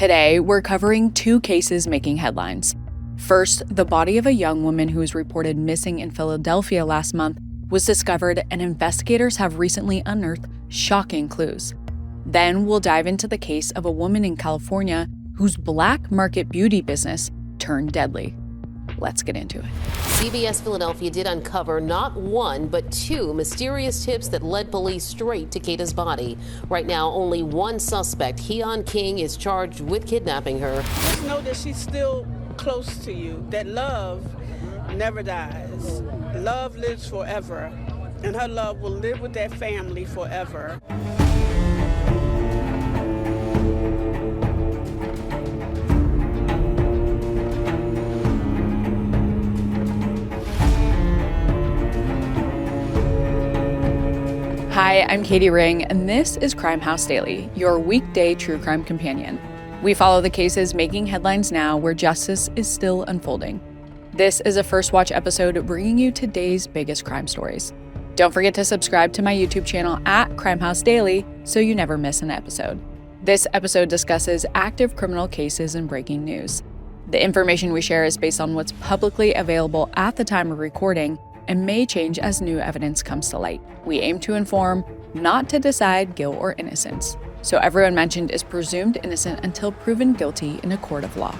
Today, we're covering two cases making headlines. First, the body of a young woman who was reported missing in Philadelphia last month was discovered, and investigators have recently unearthed shocking clues. Then we'll dive into the case of a woman in California whose black market beauty business turned deadly. Let's get into it. CBS Philadelphia did uncover not one, but two mysterious tips that led police straight to Kada's body. Right now, only one suspect, Keon King, is charged with kidnapping her. Just know that she's still close to you, that love never dies. Love lives forever, and her love will live with that family forever. Hi, I'm Katie Ring, and this is Crime House Daily, your weekday true crime companion. We follow the cases making headlines now where justice is still unfolding. This is a First Watch episode bringing you today's biggest crime stories. Don't forget to subscribe to my YouTube channel at Crime House Daily so you never miss an episode. This episode discusses active criminal cases and breaking news. The information we share is based on what's publicly available at the time of recording and may change as new evidence comes to light. We aim to inform, not to decide guilt or innocence. So everyone mentioned is presumed innocent until proven guilty in a court of law.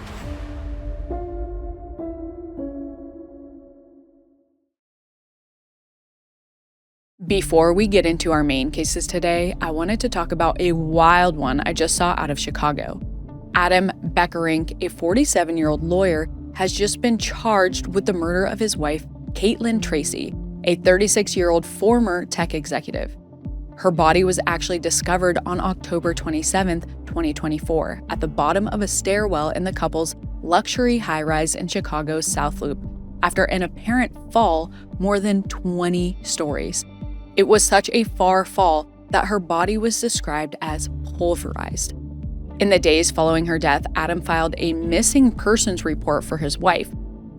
Before we get into our main cases today, I wanted to talk about a wild one I just saw out of Chicago. Adame Beckerink, a 47-year-old lawyer, has just been charged with the murder of his wife, Tracey, a 36-year-old former tech executive. Her body was actually discovered on October 27, 2024, at the bottom of a stairwell in the couple's luxury high-rise in Chicago's South Loop after an apparent fall more than 20 stories. It was such a far fall that her body was described as pulverized. In the days following her death, Adame filed a missing persons report for his wife,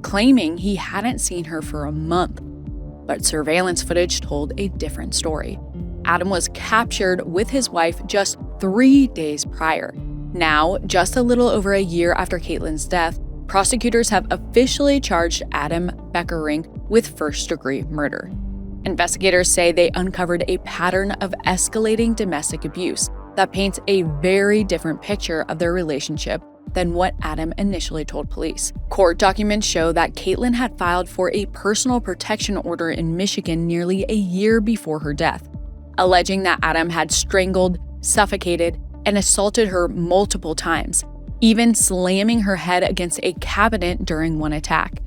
claiming he hadn't seen her for a month. But surveillance footage told a different story. Adame was captured with his wife just 3 days prior. Now, just a little over a year after Caitlin's death, prosecutors have officially charged Adame Beckerink with first-degree murder. Investigators say they uncovered a pattern of escalating domestic abuse that paints a very different picture of their relationship than what Adame initially told police. Court documents show that Kaitlin had filed for a personal protection order in Michigan nearly a year before her death, alleging that Adame had strangled, suffocated, and assaulted her multiple times, even slamming her head against a cabinet during one attack.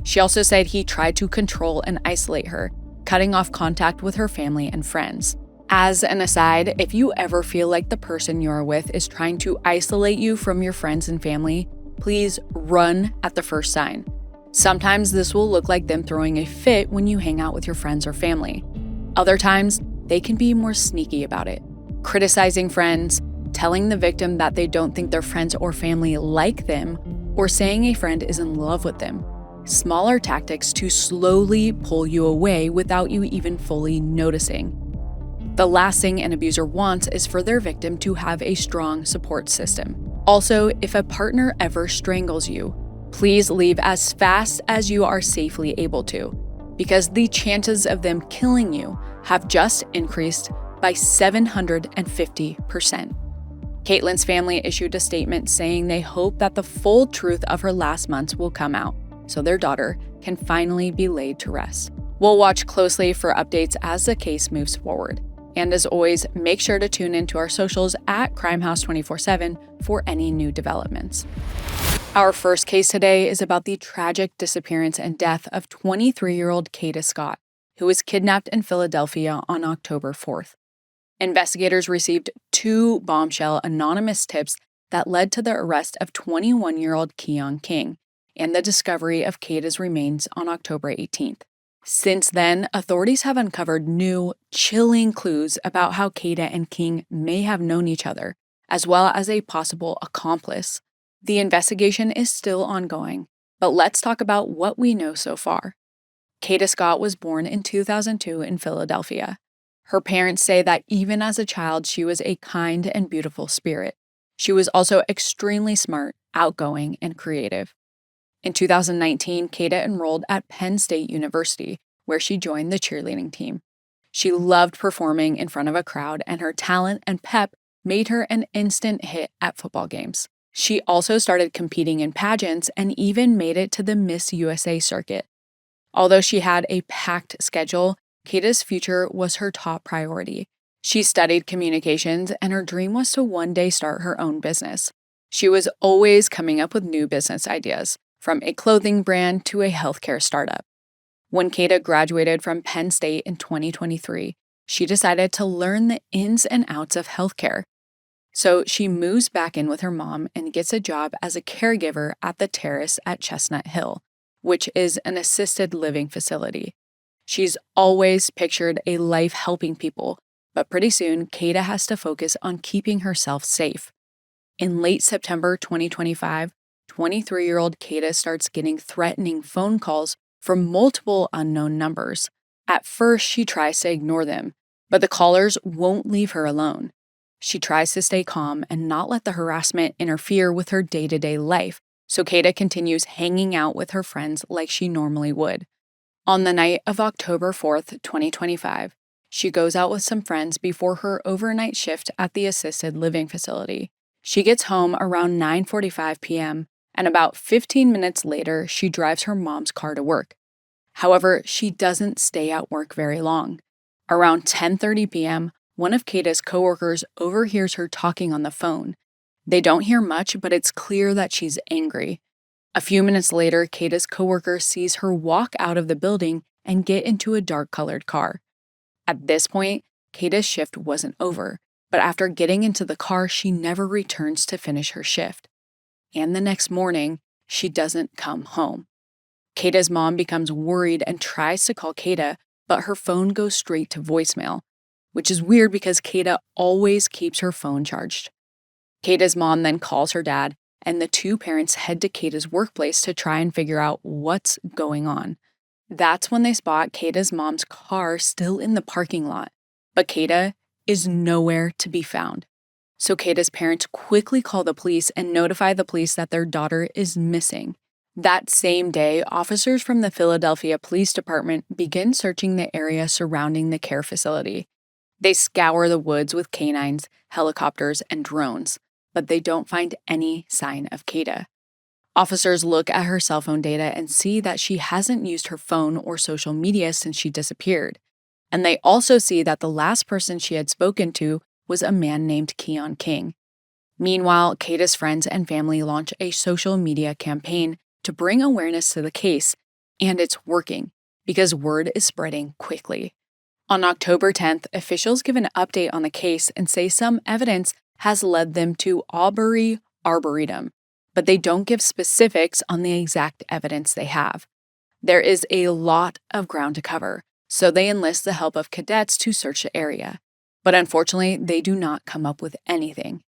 She also said he tried to control and isolate her, cutting off contact with her family and friends. As an aside, if you ever feel like the person you're with is trying to isolate you from your friends and family, please run at the first sign. Sometimes this will look like them throwing a fit when you hang out with your friends or family. Other times, they can be more sneaky about it, criticizing friends, telling the victim that they don't think their friends or family like them, or saying a friend is in love with them. Smaller tactics to slowly pull you away without you even fully noticing. The last thing an abuser wants is for their victim to have a strong support system. Also, if a partner ever strangles you, please leave as fast as you are safely able to, because the chances of them killing you have just increased by 750%. Caitlin's family issued a statement saying they hope that the full truth of her last months will come out, so their daughter can finally be laid to rest. We'll watch closely for updates as the case moves forward. And as always, make sure to tune into our socials at Crimehouse 24/7 for any new developments. Our first case today is about the tragic disappearance and death of 23-year-old Kada Scott, who was kidnapped in Philadelphia on October 4th. Investigators received 2 bombshell anonymous tips that led to the arrest of 21-year-old Keon King and the discovery of Kada's remains on October 18th. Since then, authorities have uncovered new, chilling clues about how Kada and King may have known each other, as well as a possible accomplice. The investigation is still ongoing, but let's talk about what we know so far. Kada Scott was born in 2002 in Philadelphia. Her parents say that even as a child, she was a kind and beautiful spirit. She was also extremely smart, outgoing, and creative. In 2019, Kada enrolled at Penn State University, where she joined the cheerleading team. She loved performing in front of a crowd, and her talent and pep made her an instant hit at football games. She also started competing in pageants and even made it to the Miss USA circuit. Although she had a packed schedule, Kada's future was her top priority. She studied communications, and her dream was to one day start her own business. She was always coming up with new business ideas, from a clothing brand to a healthcare startup. When Kada graduated from Penn State in 2023, she decided to learn the ins and outs of healthcare. So she moves back in with her mom and gets a job as a caregiver at the Terrace at Chestnut Hill, which is an assisted living facility. She's always pictured a life helping people, but pretty soon, Kada has to focus on keeping herself safe. In late September 2025, 23-year-old Kada starts getting threatening phone calls from multiple unknown numbers. At first, she tries to ignore them, but the callers won't leave her alone. She tries to stay calm and not let the harassment interfere with her day-to-day life, so Kada continues hanging out with her friends like she normally would. On the night of October 4th, 2025, she goes out with some friends before her overnight shift at the assisted living facility. She gets home around 9:45 p.m., and about 15 minutes later, she drives her mom's car to work. However, she doesn't stay at work very long. Around 10:30 p.m., one of Kada's coworkers overhears her talking on the phone. They don't hear much, but it's clear that she's angry. A few minutes later, Kada's coworker sees her walk out of the building and get into a dark-colored car. At this point, Kada's shift wasn't over, but after getting into the car, she never returns to finish her shift. And the next morning, she doesn't come home. Kada's mom becomes worried and tries to call Kada, but her phone goes straight to voicemail, which is weird because Kada always keeps her phone charged. Kada's mom then calls her dad, and the two parents head to Kada's workplace to try and figure out what's going on. That's when they spot Kada's mom's car still in the parking lot, but Kada is nowhere to be found. So Kada's parents quickly call the police and notify the police that their daughter is missing. That same day, officers from the Philadelphia Police Department begin searching the area surrounding the care facility. They scour the woods with canines, helicopters, and drones, but they don't find any sign of Kada. Officers look at her cell phone data and see that she hasn't used her phone or social media since she disappeared. And they also see that the last person she had spoken to was a man named Keon King. Meanwhile, Kada's friends and family launch a social media campaign to bring awareness to the case, and it's working because word is spreading quickly. On October 10th, officials give an update on the case and say some evidence has led them to Aubrey Arboretum, but they don't give specifics on the exact evidence they have. There is a lot of ground to cover, so they enlist the help of cadets to search the area. But unfortunately, they do not come up with anything.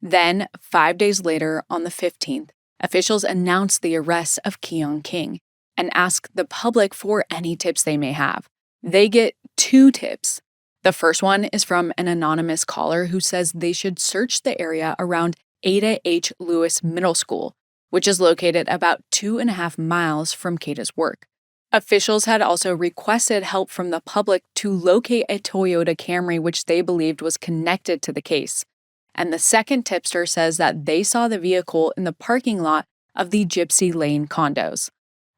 Then, 5 days later, on the 15th, officials announce the arrest of Keon King and ask the public for any tips they may have. They get 2 tips. The first one is from an anonymous caller who says they should search the area around Ada H. Lewis Middle School, which is located about 2.5 miles from Kada's work. Officials had also requested help from the public to locate a Toyota Camry which they believed was connected to the case. And the second tipster says that they saw the vehicle in the parking lot of the Gypsy Lane condos.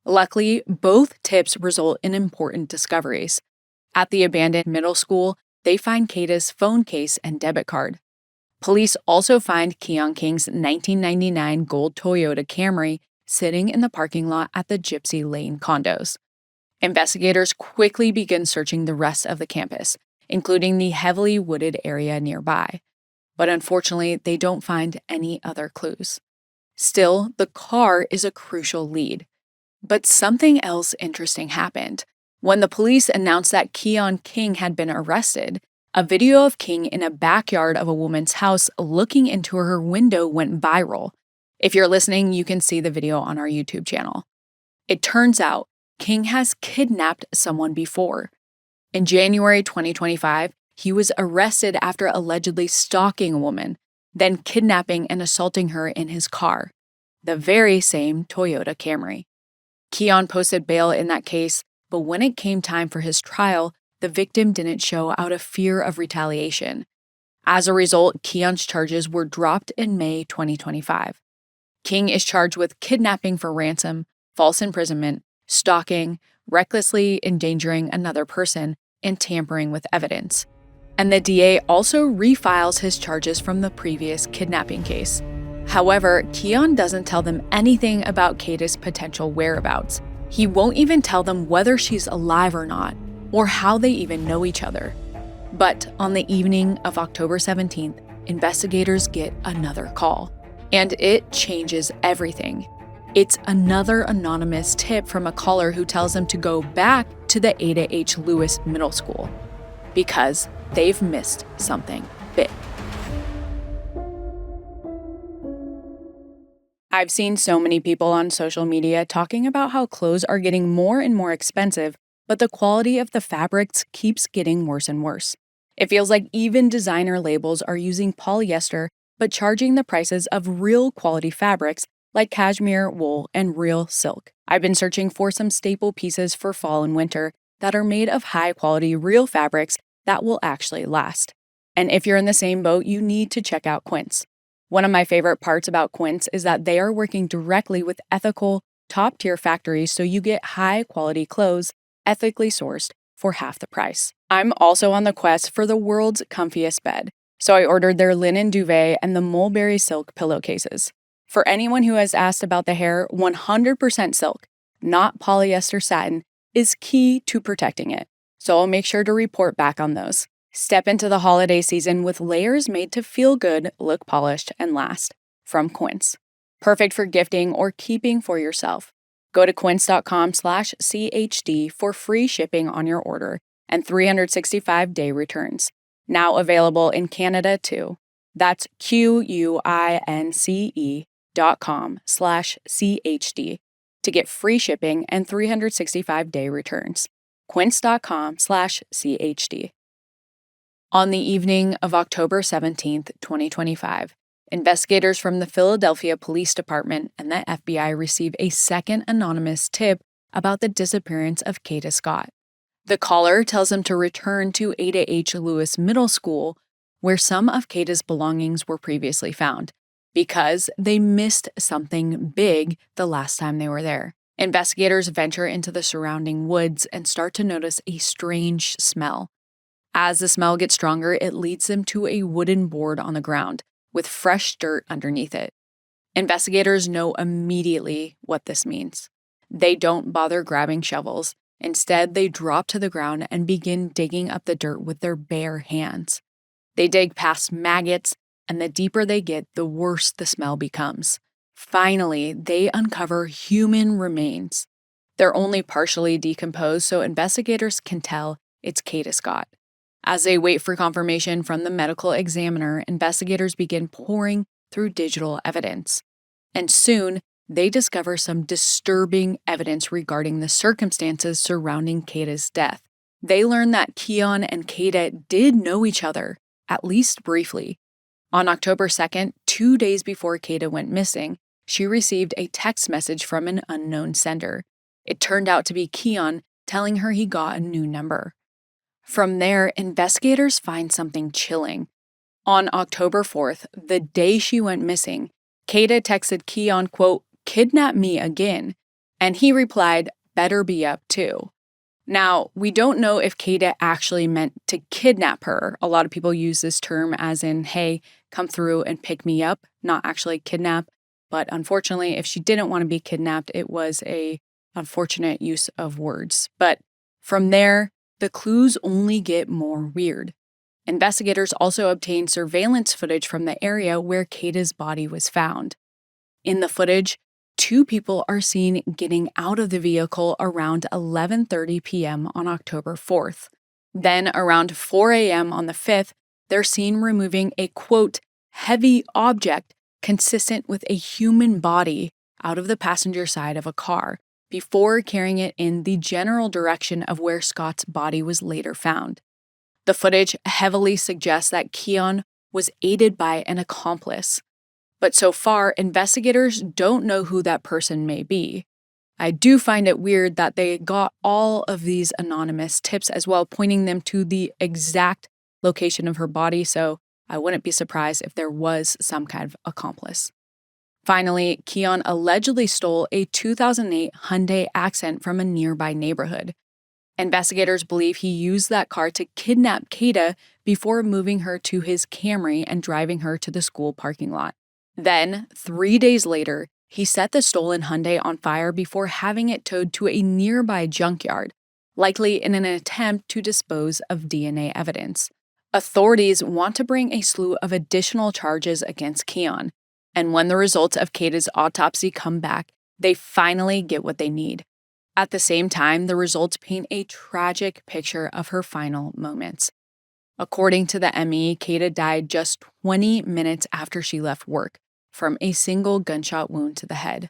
Luckily, both tips result in important discoveries. At the abandoned middle school, they find Kada's phone case and debit card. Police also find Keon King's 1999 gold Toyota Camry sitting in the parking lot at the Gypsy Lane condos. Investigators quickly begin searching the rest of the campus, including the heavily wooded area nearby. But unfortunately, they don't find any other clues. Still, the car is a crucial lead. But something else interesting happened. When the police announced that Keon King had been arrested, a video of King in a backyard of a woman's house looking into her window went viral. If you're listening, you can see the video on our YouTube channel. It turns out King has kidnapped someone before. In January 2025, he was arrested after allegedly stalking a woman, then kidnapping and assaulting her in his car, the very same Toyota Camry. Keon posted bail in that case, but when it came time for his trial, the victim didn't show out of fear of retaliation. As a result, Keon's charges were dropped in May 2025. King is charged with kidnapping for ransom, false imprisonment, stalking, recklessly endangering another person, and tampering with evidence. And the DA also refiles his charges from the previous kidnapping case. However, Keon doesn't tell them anything about Kada's potential whereabouts. He won't even tell them whether she's alive or not, or how they even know each other. But on the evening of October 17th, investigators get another call. And it changes everything. It's another anonymous tip from a caller who tells them to go back to the Ada H. Lewis Middle School because they've missed something big. I've seen so many people on social media talking about how clothes are getting more and more expensive, but the quality of the fabrics keeps getting worse and worse. It feels like even designer labels are using polyester but charging the prices of real quality fabrics like cashmere, wool, and real silk. I've been searching for some staple pieces for fall and winter that are made of high-quality real fabrics that will actually last. And if you're in the same boat, you need to check out Quince. One of my favorite parts about Quince is that they are working directly with ethical, top-tier factories so you get high-quality clothes, ethically sourced, for half the price. I'm also on the quest for the world's comfiest bed, so I ordered their linen duvet and the mulberry silk pillowcases. For anyone who has asked about the hair, 100% silk, not polyester satin, is key to protecting it. So I'll make sure to report back on those. Step into the holiday season with layers made to feel good, look polished, and last. From Quince. Perfect for gifting or keeping for yourself. Go to quince.com/CHD for free shipping on your order and 365-day returns. Now available in Canada too. That's QUINCE.com/CHD to get free shipping and 365-day returns. Quince.com/CHD. On the evening of October 17th, 2025, investigators from the Philadelphia Police Department and the FBI receive a second anonymous tip about the disappearance of Kada Scott. The caller tells them to return to Ada H. Lewis Middle School, where some of Kada's belongings were previously found, because they missed something big the last time they were there. Investigators venture into the surrounding woods and start to notice a strange smell. As the smell gets stronger, it leads them to a wooden board on the ground with fresh dirt underneath it. Investigators know immediately what this means. They don't bother grabbing shovels. Instead, they drop to the ground and begin digging up the dirt with their bare hands. They dig past maggots, and the deeper they get, the worse the smell becomes. Finally, they uncover human remains. They're only partially decomposed, so investigators can tell it's Kada Scott. As they wait for confirmation from the medical examiner, investigators begin poring through digital evidence. And soon, they discover some disturbing evidence regarding the circumstances surrounding Kada's death. They learn that Keon and Kada did know each other, at least briefly. On October 2nd, 2 days before Kada went missing, she received a text message from an unknown sender. It turned out to be Keon telling her he got a new number. From there, investigators find something chilling. On October 4th, the day she went missing, Kada texted Keon, quote, "Kidnap me again," and he replied, "Better be up too." Now, we don't know if Kada actually meant to kidnap her. A lot of people use this term as in, hey, come through and pick me up, not actually kidnap. But unfortunately, if she didn't want to be kidnapped, it was a unfortunate use of words. But from there, the clues only get more weird. Investigators also obtained surveillance footage from the area where Kada's body was found. In the footage, 2 people are seen getting out of the vehicle around 11:30 p.m. on October 4th. Then, around 4 a.m. on the 5th, they're seen removing a, quote, heavy object consistent with a human body out of the passenger side of a car before carrying it in the general direction of where Scott's body was later found. The footage heavily suggests that Keon was aided by an accomplice. But so far, investigators don't know who that person may be. I do find it weird that they got all of these anonymous tips as well, pointing them to the exact location of her body, so I wouldn't be surprised if there was some kind of accomplice. Finally, Keon allegedly stole a 2008 Hyundai Accent from a nearby neighborhood. Investigators believe he used that car to kidnap Kada before moving her to his Camry and driving her to the school parking lot. Then, 3 days later, he set the stolen Hyundai on fire before having it towed to a nearby junkyard, likely in an attempt to dispose of DNA evidence. Authorities want to bring a slew of additional charges against Keon, and when the results of Kada's autopsy come back, they finally get what they need. At the same time, the results paint a tragic picture of her final moments. According to the ME, Kada died just 20 minutes after she left work from a single gunshot wound to the head.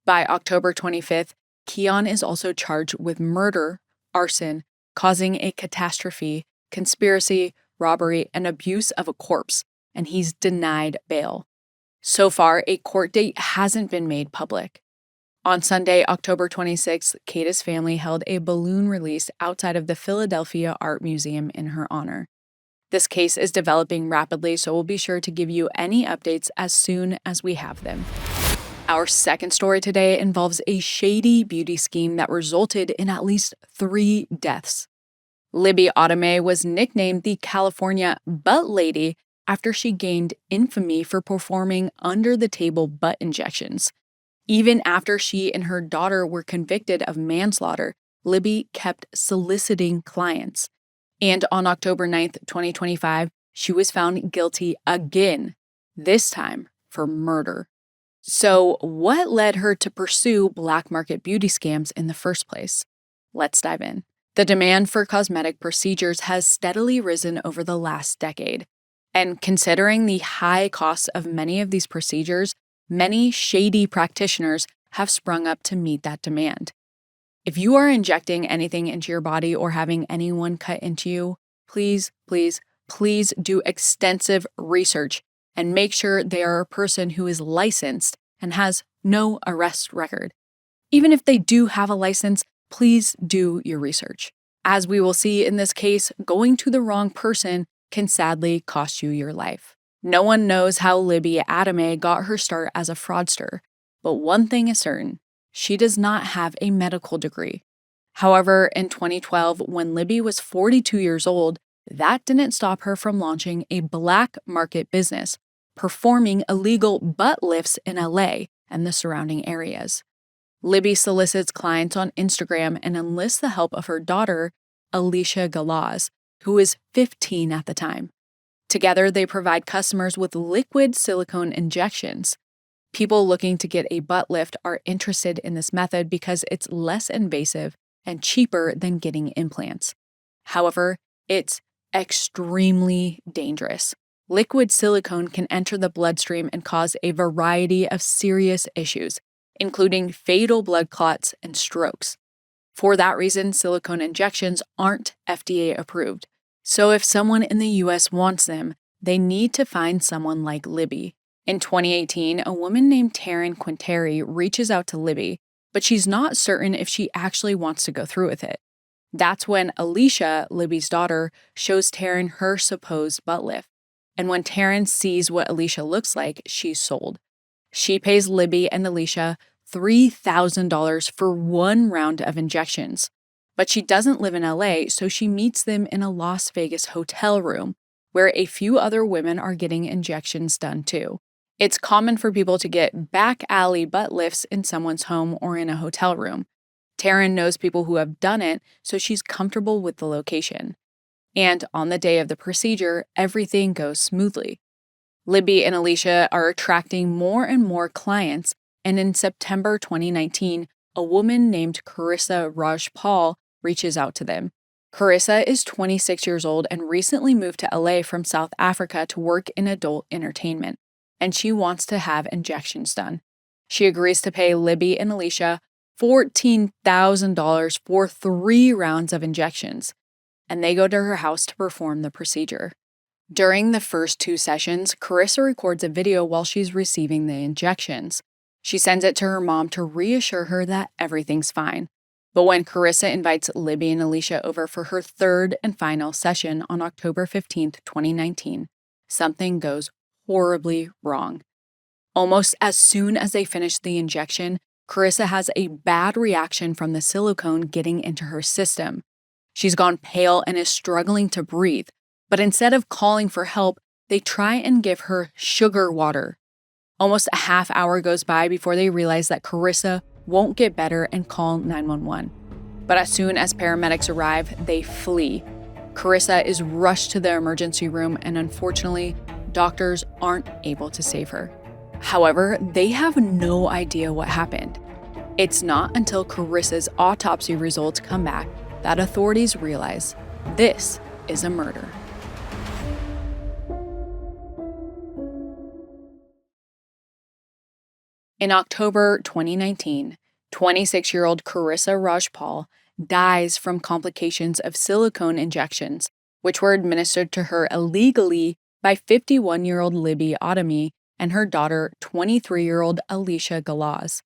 By October 25th, Keon is also charged with murder, arson, causing a catastrophe, conspiracy, robbery, and abuse of a corpse, and he's denied bail. So far, a court date hasn't been made public. On Sunday, October 26th, Kada's family held a balloon release outside of the Philadelphia Art Museum in her honor. This case is developing rapidly, so we'll be sure to give you any updates as soon as we have them. Our second story today involves a shady beauty scheme that resulted in at least 3 deaths. Libby Adame was nicknamed the California Butt Lady after she gained infamy for performing under-the-table butt injections. Even after she and her daughter were convicted of manslaughter, Libby kept soliciting clients. And on October 9th, 2025, she was found guilty again, this time for murder. So, what led her to pursue black market beauty scams in the first place? Let's dive in. The demand for cosmetic procedures has steadily risen over the last decade. And considering the high costs of many of these procedures, many shady practitioners have sprung up to meet that demand. If you are injecting anything into your body or having anyone cut into you, please, please, please do extensive research and make sure they are a person who is licensed and has no arrest record. Even if they do have a license, please do your research. As we will see in this case, going to the wrong person can sadly cost you your life. No one knows how Libby Adame got her start as a fraudster, but one thing is certain, she does not have a medical degree. However, in 2012, when Libby was 42 years old, that didn't stop her from launching a black market business, performing illegal butt lifts in LA and the surrounding areas. Libby solicits clients on Instagram and enlists the help of her daughter, Alicia Galaz, who is 15 at the time. Together, they provide customers with liquid silicone injections. People looking to get a butt lift are interested in this method because it's less invasive and cheaper than getting implants. However, it's extremely dangerous. Liquid silicone can enter the bloodstream and cause a variety of serious issues, including fatal blood clots and strokes. For that reason, silicone injections aren't FDA approved. So if someone in the US wants them, they need to find someone like Libby. In 2018, a woman named Taryn Quinteri reaches out to Libby, but she's not certain if she actually wants to go through with it. That's when Alicia, Libby's daughter, shows Taryn her supposed butt lift. And when Taryn sees what Alicia looks like, she's sold. She pays Libby and Alicia $3,000 for one round of injections. But she doesn't live in LA, so she meets them in a Las Vegas hotel room, where a few other women are getting injections done too. It's common for people to get back alley butt lifts in someone's home or in a hotel room. Taryn knows people who have done it, so she's comfortable with the location. And on the day of the procedure, everything goes smoothly. Libby and Alicia are attracting more and more clients, and in September 2019, a woman named Carissa Rajpal reaches out to them. Carissa is 26 years old and recently moved to LA from South Africa to work in adult entertainment, and she wants to have injections done. She agrees to pay Libby and Alicia $14,000 for 3 rounds of injections, and they go to her house to perform the procedure. During the first 2 sessions, Carissa records a video while she's receiving the injections. She sends it to her mom to reassure her that everything's fine. But when Carissa invites Libby and Alicia over for her third and final session on October 15, 2019, something goes horribly wrong. Almost as soon as they finish the injection, Carissa has a bad reaction from the silicone getting into her system. She's gone pale and is struggling to breathe, but instead of calling for help, they try and give her sugar water. Almost a half hour goes by before they realize that Carissa won't get better and call 911. But as soon as paramedics arrive, they flee. Carissa is rushed to the emergency room, and unfortunately, doctors aren't able to save her. However, they have no idea what happened. It's not until Carissa's autopsy results come back that authorities realize this is a murder. In October 2019, 26-year-old Carissa Rajpal dies from complications of silicone injections, which were administered to her illegally by 51-year-old Libby Adame and her daughter, 23-year-old Alicia Galaz.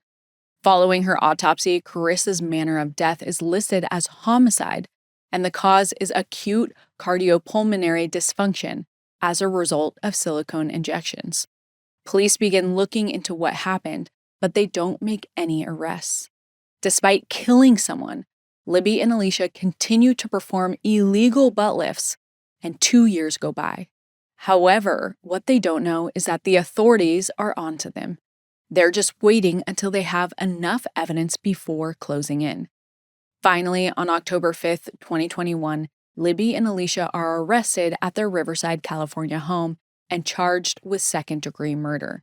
Following her autopsy, Carissa's manner of death is listed as homicide, and the cause is acute cardiopulmonary dysfunction as a result of silicone injections. Police begin looking into what happened, but they don't make any arrests. Despite killing someone, Libby and Alicia continue to perform illegal butt lifts, and 2 years go by. However, what they don't know is that the authorities are onto them. They're just waiting until they have enough evidence before closing in. Finally, on October 5th, 2021, Libby and Alicia are arrested at their Riverside, California home and charged with second-degree murder.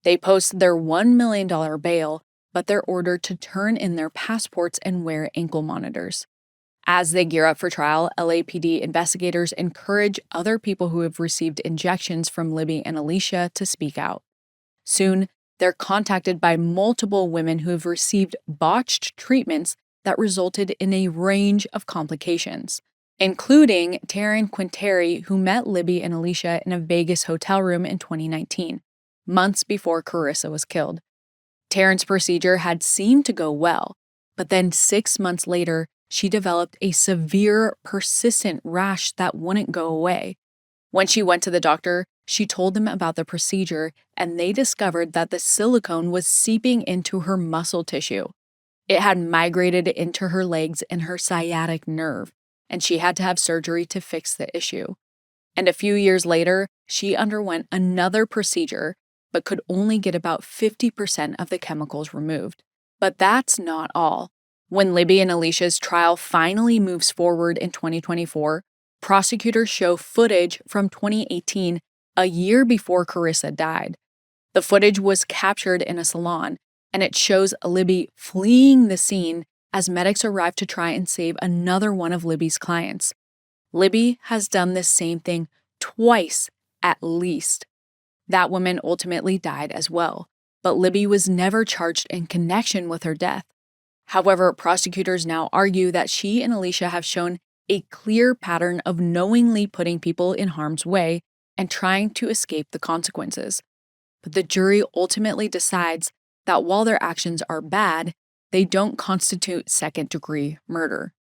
They post their $1 million bail, but they're ordered to turn in their passports and wear ankle monitors. As they gear up for trial, LAPD investigators encourage other people who have received injections from Libby and Alicia to speak out. Soon, they're contacted by multiple women who have received botched treatments that resulted in a range of complications, including Taryn Quinteri, who met Libby and Alicia in a Vegas hotel room in 2019, months before Carissa was killed. Taryn's procedure had seemed to go well, but then 6 months later, she developed a severe, persistent rash that wouldn't go away. When she went to the doctor, she told them about the procedure, and they discovered that the silicone was seeping into her muscle tissue. It had migrated into her legs and her sciatic nerve, and she had to have surgery to fix the issue. And a few years later, she underwent another procedure, but could only get about 50% of the chemicals removed. But that's not all. When Libby and Alicia's trial finally moves forward in 2024, prosecutors show footage from 2018, a year before Carissa died. The footage was captured in a salon, and it shows Libby fleeing the scene as medics arrive to try and save another one of Libby's clients. Libby has done this same thing twice, at least. That woman ultimately died as well, but Libby was never charged in connection with her death. However, prosecutors now argue that she and Alicia have shown a clear pattern of knowingly putting people in harm's way and trying to escape the consequences. But the jury ultimately decides that while their actions are bad, they don't constitute second-degree murder.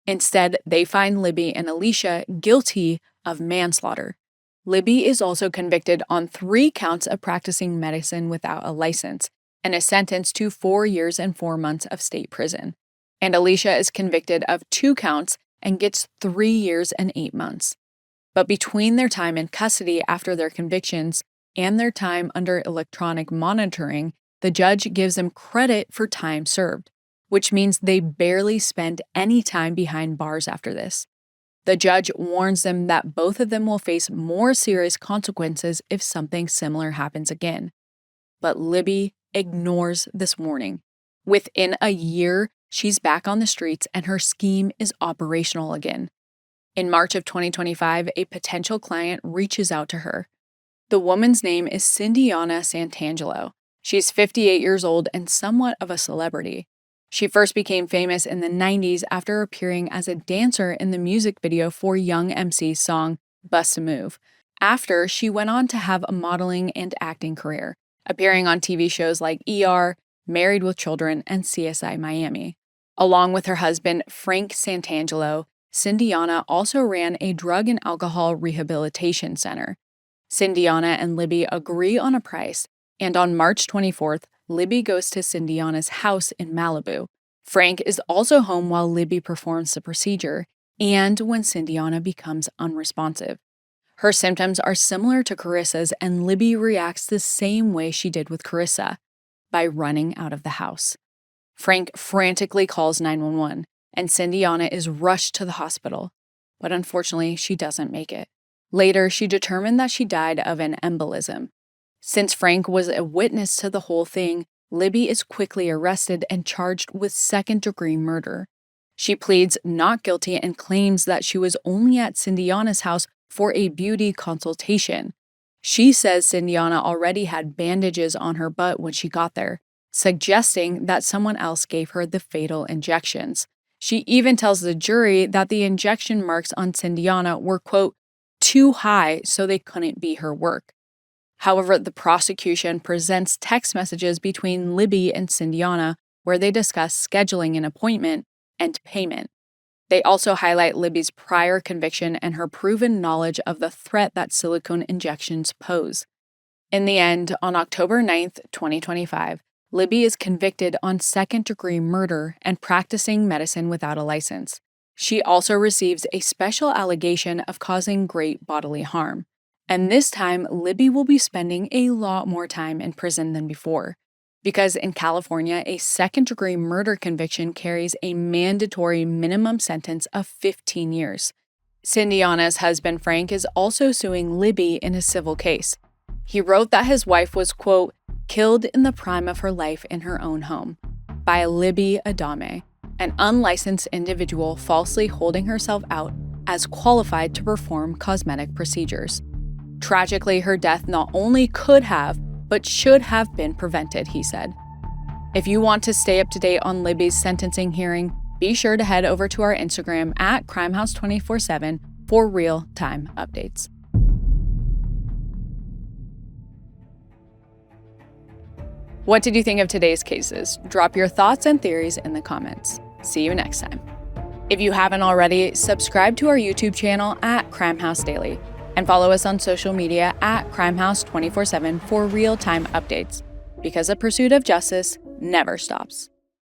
Instead, they find Libby and Alicia guilty of manslaughter. Libby is also convicted on 3 counts of practicing medicine without a license and is sentenced to 4 years and 4 months of state prison. And Alicia is convicted of 2 counts and gets 3 years and 8 months. But between their time in custody after their convictions and their time under electronic monitoring, the judge gives them credit for time served, which means they barely spend any time behind bars after this. The judge warns them that both of them will face more serious consequences if something similar happens again. But Libby ignores this warning. Within a year, she's back on the streets and her scheme is operational again. In March of 2025, a potential client reaches out to her. The woman's name is Cindyana Santangelo. She's 58 years old and somewhat of a celebrity. She first became famous in the 90s after appearing as a dancer in the music video for Young MC's song bust a move. After, she went on to have a modeling and acting career, appearing on TV shows like ER, Married with Children, and CSI Miami. Along with her husband, Frank Santangelo, Cindyana also ran a drug and alcohol rehabilitation center. Cindyana and Libby agree on a price, and on March 24th, Libby goes to Cindyana's house in Malibu. Frank is also home while Libby performs the procedure, and when Cindyana becomes unresponsive. Her symptoms are similar to Carissa's, and Libby reacts the same way she did with Carissa, by running out of the house. Frank frantically calls 911, and Cindyana is rushed to the hospital, but unfortunately, she doesn't make it. Later, she determined that she died of an embolism. Since Frank was a witness to the whole thing, Libby is quickly arrested and charged with second-degree murder. She pleads not guilty and claims that she was only at Cindyana's house for a beauty consultation. She says Cindyana already had bandages on her butt when she got there, suggesting that someone else gave her the fatal injections. She even tells the jury that the injection marks on Cindyana were, quote, too high so they couldn't be her work. However, the prosecution presents text messages between Libby and Cindyana where they discuss scheduling an appointment and payment. They also highlight Libby's prior conviction and her proven knowledge of the threat that silicone injections pose. In the end, on October 9th, 2025, Libby is convicted on second-degree murder and practicing medicine without a license. She also receives a special allegation of causing great bodily harm. And this time, Libby will be spending a lot more time in prison than before. Because in California, a second-degree murder conviction carries a mandatory minimum sentence of 15 years. Cindyana's husband, Frank, is also suing Libby in a civil case. He wrote that his wife was, quote, killed in the prime of her life in her own home by Libby Adame, an unlicensed individual falsely holding herself out as qualified to perform cosmetic procedures. Tragically, her death not only could have, but should have been prevented, he said. If you want to stay up to date on Libby's sentencing hearing, be sure to head over to our Instagram at CrimeHouse247 for real-time updates. What did you think of today's cases? Drop your thoughts and theories in the comments. See you next time. If you haven't already, subscribe to our YouTube channel at CrimeHouse Daily and follow us on social media at CrimeHouse247 for real-time updates, because the pursuit of justice never stops.